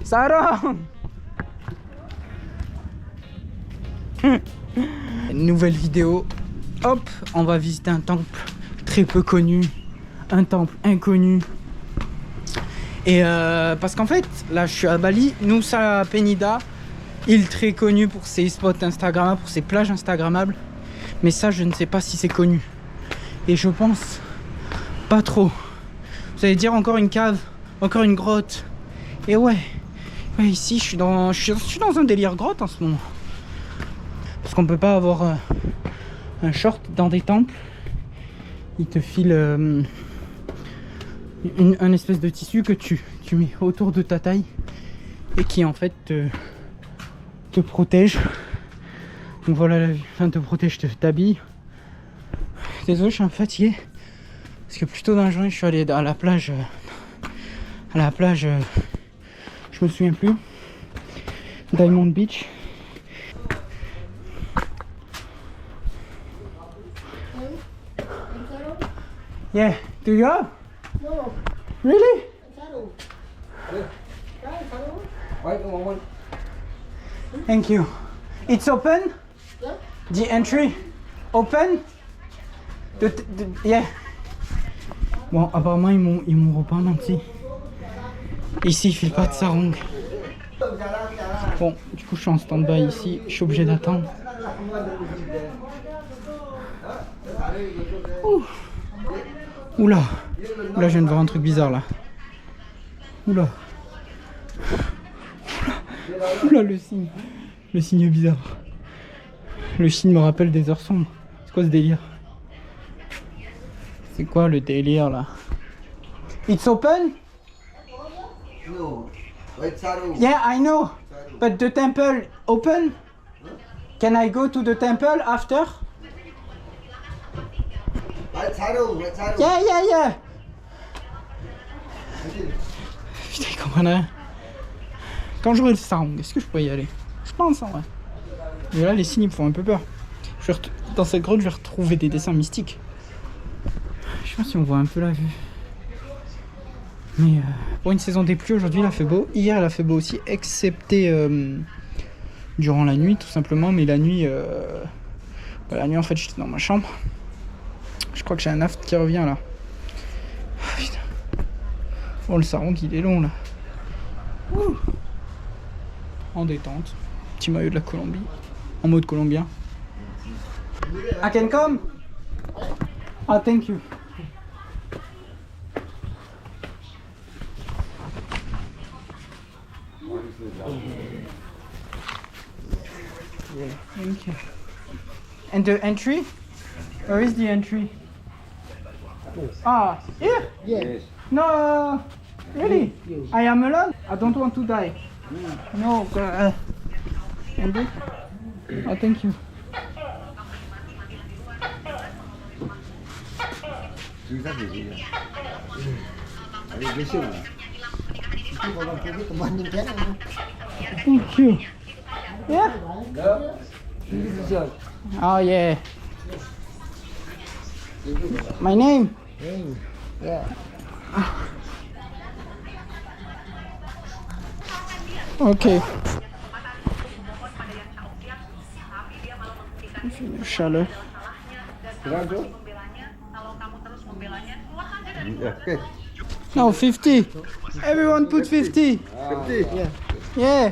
Sarah. Nouvelle vidéo. Hop, on va visiter un temple très peu connu. Un temple inconnu. Et parce qu'en fait, là je suis à Bali, Nusa Penida, île très connue pour ses spots instagrammables, pour ses plages instagrammables. Mais ça, je ne sais pas si c'est connu. Et je pense pas trop. Vous allez dire encore une cave, encore une grotte. Et ouais, ici je suis dans un délire grotte en ce moment. Parce qu'on peut pas avoir un short dans des temples. Ils te filent un espèce de tissu que tu mets autour de ta taille et qui en fait te protège. Donc voilà, enfin te protège, t'habille. Désolé, je suis un peu fatigué parce que plus tôt dans la journée je suis allé à la plage. Je me souviens plus. Diamond Beach. Yeah, do you have? No, Really? Wait a moment. Thank you. It's open? Yeah. The entry? Open? Yeah. Bon, apparemment ils m'ont pas menti. Ici il file pas de sarong. Bon, du coup je suis en stand-by ici, je suis obligé d'attendre. Ouh. Oula, là je viens de voir un truc bizarre là. Oula. Oula le signe. Le signe bizarre. Le signe me rappelle des heures sombres. C'est quoi ce délire? C'est quoi le délire là? It's open? No. Wait, Saru. Yeah, I know. But the temple open? Can I go to the temple after? Wait, Saru. Wait, Saru. Yeah. Putain, il comprend rien. Quand j'aurai le sarong, est-ce que je pourrais y aller? Je pense en vrai. Mais là, les signes me font un peu peur. Dans cette grotte, je vais retrouver des dessins mystiques. Je sais pas si on voit un peu la vue. Mais pour une saison des pluies, aujourd'hui il a fait beau. Hier il a fait beau aussi, excepté durant la nuit tout simplement. Mais la nuit en fait j'étais dans ma chambre. Je crois que j'ai un aft qui revient là. Ah, putain. Oh le sarong il est long là. Ouh. En détente. Petit maillot de la Colombie. En mode colombien. I can come? Ah thank you. Yeah, thank you. And the entry? Where is the entry? Ah, here? yes. No, really? Yes. I am alone. I don't want to die. No, and this? Oh, thank you. Susah sih. Ada besok lah. Itu kalau pergi ke Bandung kan? Thank you. Yeah? Ini susah. Oh, yeah. My name? Ya. Okay. Chaleur. Berapa tu? Okay. No, 50. Everyone put 50. 50. Yeah.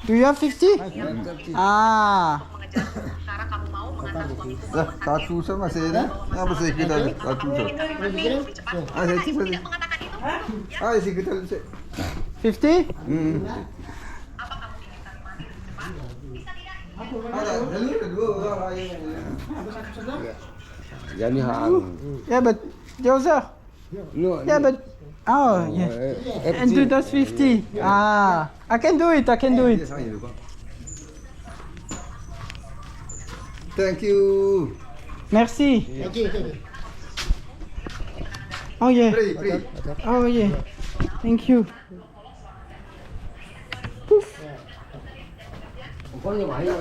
Do you have 50? Ah. Dah, satu sama saya dah. Apa saya kita ada? Satu sama. Ah, saya cuba ni. Ah, saya kita ada. 50? Ada, lalu kedua orang Yani hang. Yeah, but the other. No. Yeah, but oh, yeah. And do those 50. Ah, I can do it. Thank you. Merci. Oh yeah. Free. Oh yeah. Thank you. Pouf. Có như vậy rồi.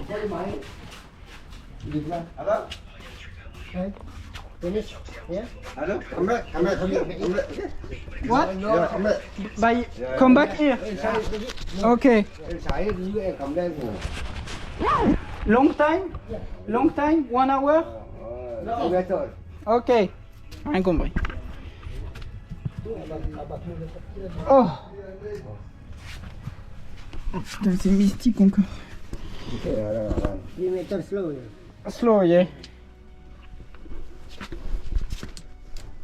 Có như vậy. Được ra. Apa? Finish. Yeah. Hello? I'm not coming. What? Yeah, I'm not. By come back here. Okay. Em sải dưới em cầm đen của. Long time? Long time? 1 hour? Không biết rồi. Ok. Rien compris. Oh. Oh putain, c'est mystique encore. You make it slow. Slow, yeah.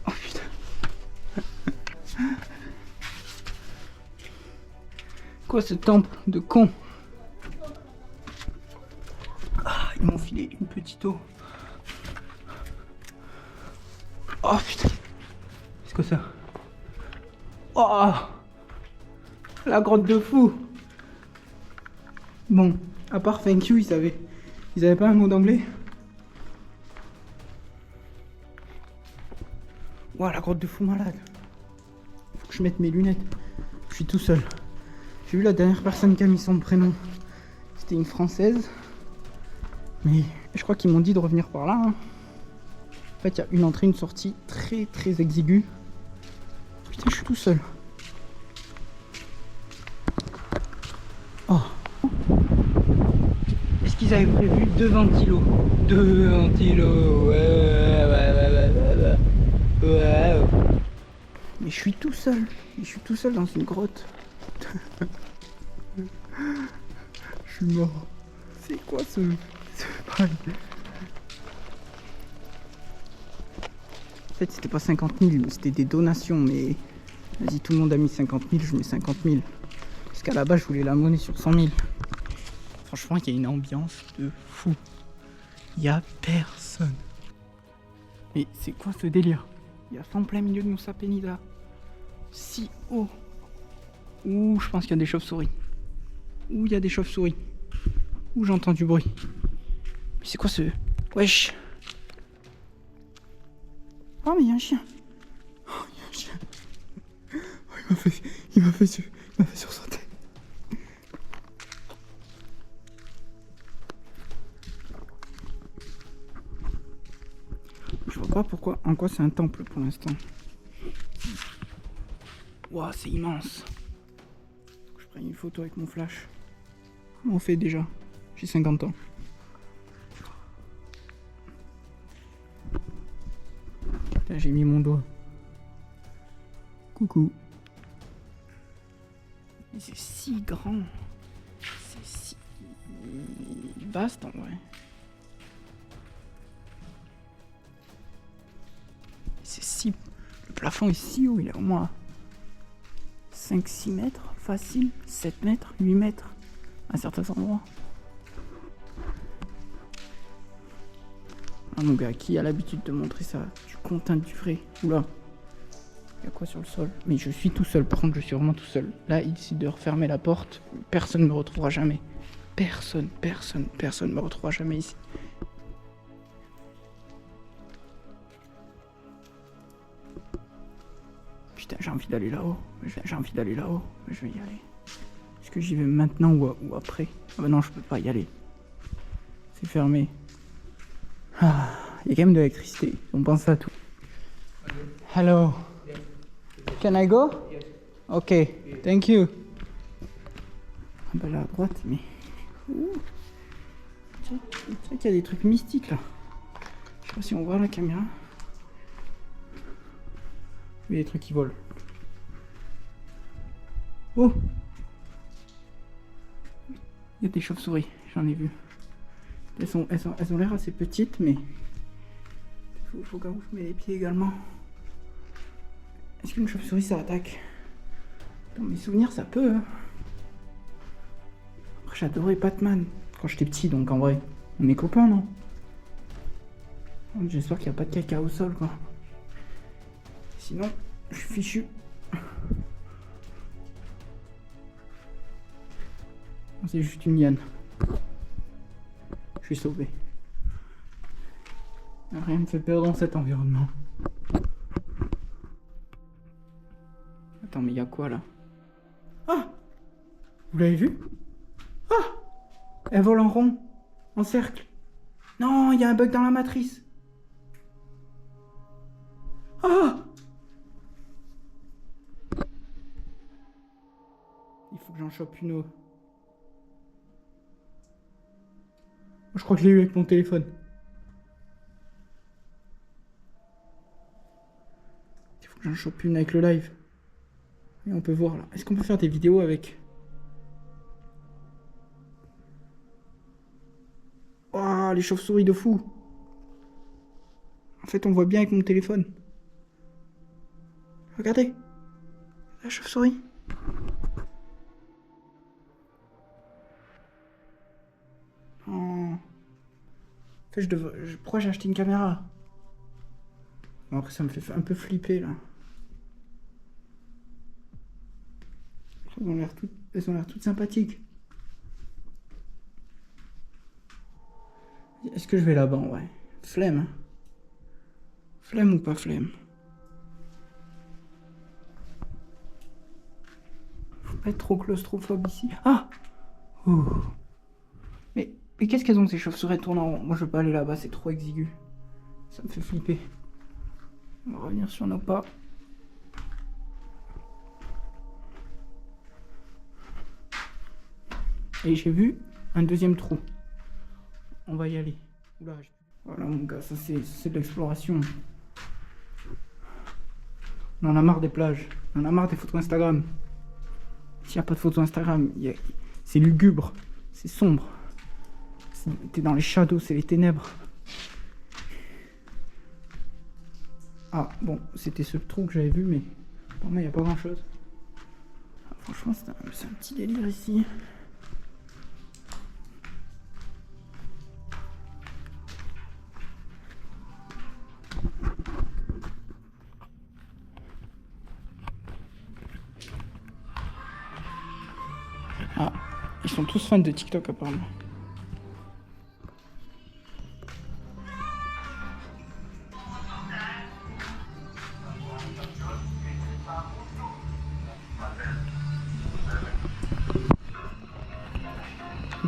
Oh putain. Quoi ce temple de con? Ah, ils m'ont filé une petite eau. Oh putain. C'est quoi ça? Oh, la grotte de fou. Bon, à part thank you, ils avaient pas un mot d'anglais. Ouah, la grotte de fou malade. Faut que je mette mes lunettes. Je suis tout seul. J'ai vu la dernière personne qui a mis son prénom. C'était une Française. Mais je crois qu'ils m'ont dit de revenir par là. Hein. En fait, il y a une entrée, une sortie très très exiguë. Putain, je suis tout seul. Oh. Est-ce qu'ils avaient prévu 2 ventilos? 2 ventilos, ouais. Mais je suis tout seul. Je suis tout seul dans une grotte. Je suis mort. C'est quoi ce bail? En fait, c'était pas 50 000, c'était des donations, mais vas-y, tout le monde a mis 50 000, je mets 50 000. Parce qu'à la base, je voulais la monnaie sur 100 000. Franchement, il y a une ambiance de fou. Il y a personne. Mais c'est quoi ce délire? Il y a ça en plein milieu de Nusa Penida. Si haut. Ouh, je pense qu'il y a des chauves-souris. Ouh, il y a des chauves-souris. Ouh, j'entends du bruit. Mais c'est quoi ce... Wesh. Oh, mais il y a un chien. Oh, il y a un chien. Oh, il m'a fait sursauter. Je vois pas pourquoi, en quoi c'est un temple pour l'instant. Waouh, c'est immense. Faut que je prenne une photo avec mon flash. Comment on fait déjà? J'ai 50 ans. Putain, j'ai mis mon doigt. Coucou. Mais c'est si grand. C'est si vaste en vrai. C'est si... Le plafond est si haut, il est au moins 5-6 mètres, facile, 7 mètres, 8 mètres, à certains endroits. Ah mon gars, qui a l'habitude de montrer ça? Du content du vrai. Oula. Il y a quoi sur le sol? Mais je suis tout seul, par contre je suis vraiment tout seul. Là, il décide de refermer la porte. Personne ne me retrouvera jamais. Personne ne me retrouvera jamais ici. Putain, j'ai envie d'aller là-haut. J'ai envie d'aller là-haut. Je vais y aller. Est-ce que j'y vais maintenant ou après? Ah bah non, je peux pas y aller. C'est fermé. Ah, il y a quand même de l'électricité. On pense à tout. Hello. Can I go? Ok, thank you. Ah bah là à droite, mais... Tu sais qu'il y a des trucs mystiques là. Je sais pas si on voit la caméra. Il y a des trucs qui volent. Oh! Il y a des chauves-souris, j'en ai vu. Elles ont l'air assez petites, mais... Faut quand même je mets les pieds également. Est-ce qu'une chauve-souris ça attaque? Dans mes souvenirs, ça peut. Hein. Après, j'adorais Batman quand j'étais petit, donc en vrai, on est copains, non? J'espère qu'il n'y a pas de caca au sol, quoi. Sinon, je suis fichu. C'est juste une liane. Je suis sauvé. Rien me fait peur dans cet environnement. Attends, mais il y a quoi là? Ah! Vous l'avez vu? Ah! Elle vole en rond, en cercle. Non, il y a un bug dans la matrice. Ah! Il faut que j'en chope une autre. Je crois que je l'ai eu avec mon téléphone. Il faut que j'en chope une avec le live. Et on peut voir là. Est-ce qu'on peut faire des vidéos avec? Oh, les chauves-souris de fou. En fait, on voit bien avec mon téléphone. Regardez. La chauve-souris. Oh. En fait, pourquoi j'ai acheté une caméra? Bon, après, ça me fait un peu flipper, là. Elles ont l'air toutes sympathiques. Est-ce que je vais là-bas? Ouais. Flemme. Hein. Flemme ou pas flemme? Faut pas être trop claustrophobe ici. Ah! Ouh. Mais qu'est-ce qu'elles ont ces chauves-souris tournant en rond? Moi je veux pas aller là-bas, c'est trop exigu. Ça me fait flipper. On va revenir sur nos pas. Et j'ai vu un deuxième trou. On va y aller. Oula, voilà mon gars, ça c'est de l'exploration. On en a marre des plages. On en a marre des photos Instagram. S'il n'y a pas de photos Instagram, c'est lugubre. C'est sombre. T'es dans les shadows, c'est les ténèbres. Ah bon, c'était ce trou que j'avais vu, mais pour moi il n'y a pas grand chose. Ah, franchement, c'est un petit délire ici. Ah, ils sont tous fans de TikTok apparemment.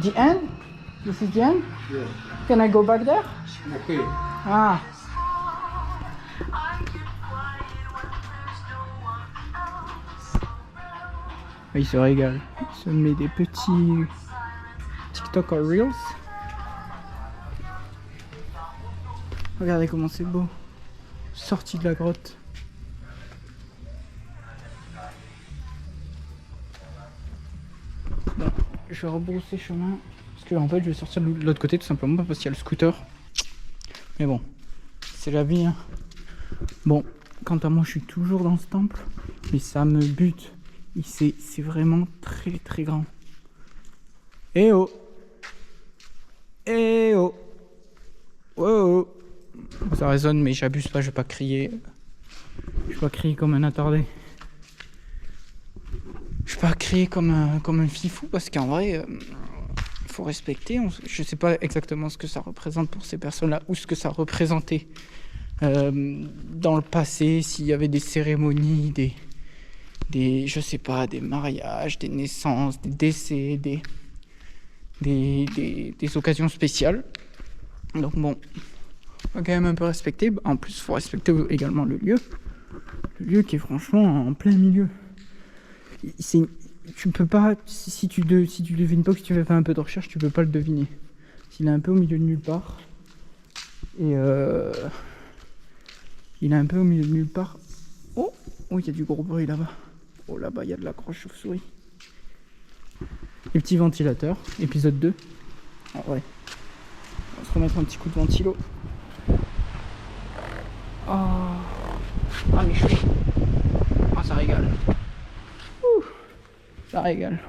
The end? This is the end? Yeah. Can I go back there? Okay. Ah. Il se régale. Il se met des petits TikTok or Reels. Regardez comment c'est beau. Sorti de la grotte. Bon, je vais rebrousser chemin. Parce que en fait je vais sortir de l'autre côté tout simplement parce qu'il y a le scooter. Mais bon, c'est la vie. Hein. Bon, quant à moi je suis toujours dans ce temple. Mais ça me bute. C'est vraiment très très grand. Eh oh! Eh oh! Oh oh! Ça résonne mais j'abuse pas, je vais pas crier. Je vais pas crier comme un attardé. Je vais pas crier comme un fifou parce qu'en vrai, il faut respecter. Je sais pas exactement ce que ça représente pour ces personnes-là ou ce que ça représentait dans le passé, s'il y avait des cérémonies, je sais pas, des mariages, des naissances, des décès, des occasions spéciales. Donc bon, faut quand même un peu respecter. En plus, il faut respecter également le lieu. Le lieu qui est franchement en plein milieu. Tu peux pas, si tu devines pas, que tu veux faire un peu de recherche, tu peux pas le deviner. Il est un peu au milieu de nulle part. Et il est un peu au milieu de nulle part. Oh, il y a du gros bruit là-bas. Oh, là-bas, il y a de la grosse chauve-souris. Les petits ventilateurs, épisode 2. Ah ouais. On va se remettre un petit coup de ventilo. Oh. Ah, mais chaud. Ah, ça régale. Ouh. Ça régale.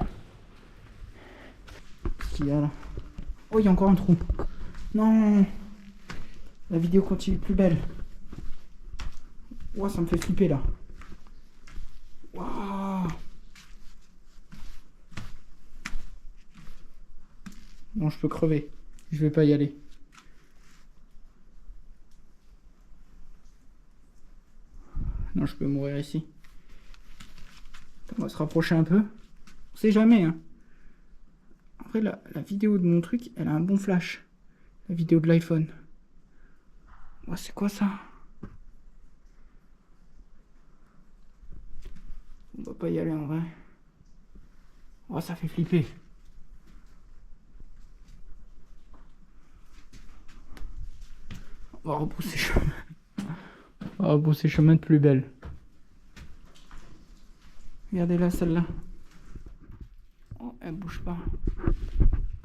Qu'est-ce qu'il y a là? Oh, il y a encore un trou. Non. La vidéo continue plus belle. Ouah, ça me fait flipper là. Waouh. Non, je peux crever. Je vais pas y aller. Non, je peux mourir ici. On va se rapprocher un peu. On sait jamais, hein. Après, la vidéo de mon truc, elle a un bon flash. La vidéo de l'iPhone. Oh, c'est quoi ça? On va pas y aller en vrai. Oh, ça fait flipper. On va rebrousser chemin. On va rebrousser chemin de plus belle. Regardez là, celle-là. Oh, elle bouge pas.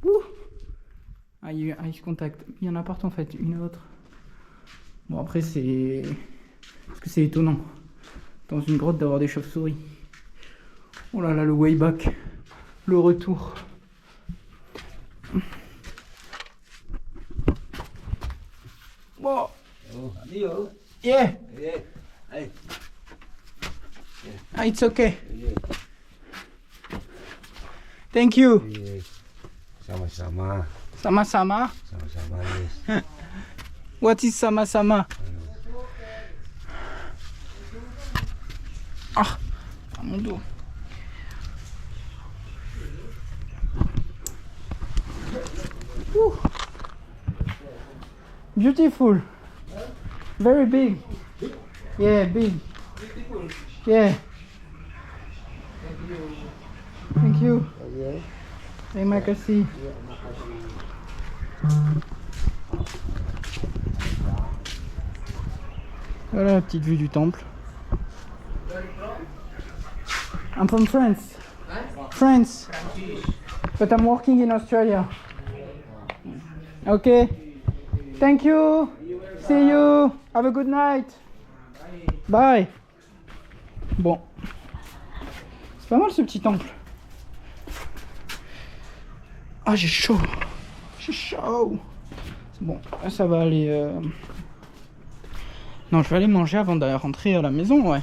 Ouh. Ah, il y a eu un eye contact. Il y en a partout en fait, une autre. Bon, après, c'est. Parce que c'est étonnant. Dans une grotte d'avoir des chauves-souris. Oh là là, le way back. Le retour. Wow. Yeah. Ah, it's okay. Thank you. Sama-sama. Sama-sama. Sama-sama, yes. What is sama-sama? Ah, mon dos. Ouh. Beautiful. Very big. Yeah, big. Yeah. Thank you. Terima kasih. Voilà la petite vue du temple. I'm from France. France. But I'm working in Australia. Okay. Thank you. See you. Have a good night. Bye. Bon. C'est pas mal ce petit temple. Ah, j'ai chaud. J'ai chaud. Bon, là, ça va aller... Non, je vais aller manger avant d'aller rentrer à la maison, ouais.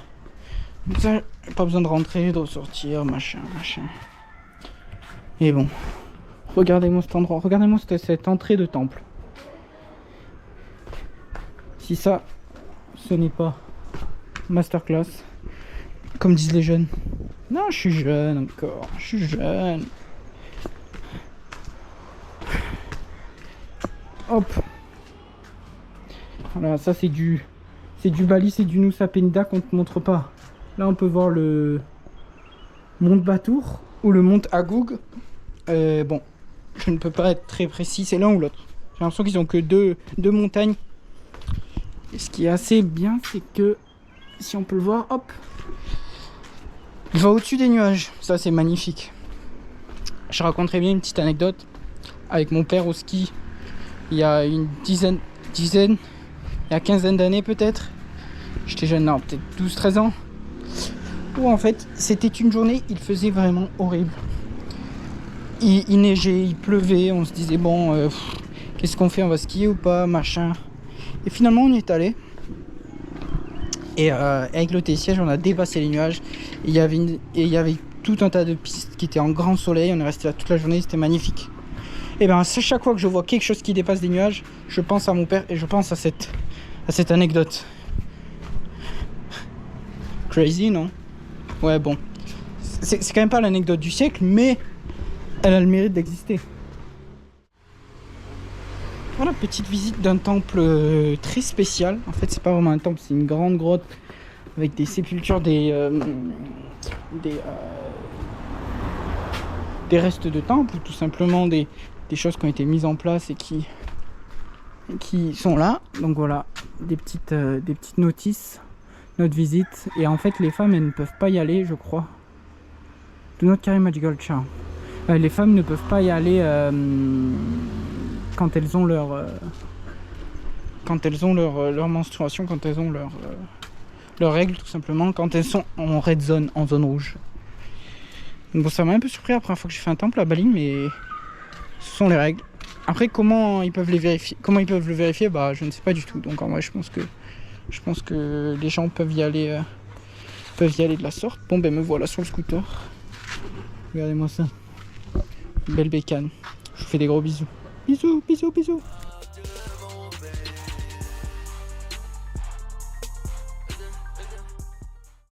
Comme ça, j'ai pas besoin de rentrer, de ressortir, machin. Et bon. Regardez-moi cet endroit. Regardez-moi cette entrée de temple. Si ça, ce n'est pas masterclass, comme disent les jeunes. Non, je suis jeune encore. Je suis jeune. Hop. Voilà, ça c'est du Bali, c'est du Nusa Penida qu'on te montre pas. Là on peut voir le Mont Batur ou le Mont Agoug. Bon, je ne peux pas être très précis, c'est l'un ou l'autre. J'ai l'impression qu'ils ont que deux montagnes. Et ce qui est assez bien, c'est que si on peut le voir, hop, il va au-dessus des nuages. Ça c'est magnifique. Je raconterai bien une petite anecdote avec mon père au ski. Il y a une dizaine, il y a quinzaine d'années peut-être. J'étais jeune, non, peut-être 12-13 ans. Où en fait, c'était une journée, il faisait vraiment horrible. Il neigeait, il pleuvait, on se disait bon, qu'est-ce qu'on fait, on va skier ou pas, machin. Et finalement, on y est allé. Et avec le télésiège, on a dépassé les nuages. Et il y avait tout un tas de pistes qui étaient en grand soleil. On est resté là toute la journée, c'était magnifique. Et bien, à chaque fois que je vois quelque chose qui dépasse des nuages, je pense à mon père et je pense à cette anecdote. Crazy, non? Ouais, bon. C'est quand même pas l'anecdote du siècle, mais elle a le mérite d'exister. Voilà, petite visite d'un temple très spécial. En fait, c'est pas vraiment un temple, c'est une grande grotte avec des sépultures, des restes de temple, ou tout simplement des choses qui ont été mises en place et qui sont là. Donc voilà, des petites notices, notre visite. Et en fait, les femmes, elles ne peuvent pas y aller, je crois. Do not carry magical charm. Les femmes ne peuvent pas y aller quand elles ont leur menstruation, quand elles ont leurs règles, tout simplement, quand elles sont en red zone, en zone rouge. Donc bon, ça m'a un peu surpris la première fois que j'ai fait un temple à Bali, mais ce sont les règles. Après, comment ils peuvent le vérifier, bah je ne sais pas du tout. Donc en vrai, je pense que les gens peuvent y aller de la sorte. Bon ben me voilà sur le scooter. Regardez-moi ça. Belle bécane. Je vous fais des gros bisous. Bisous, bisous, bisous.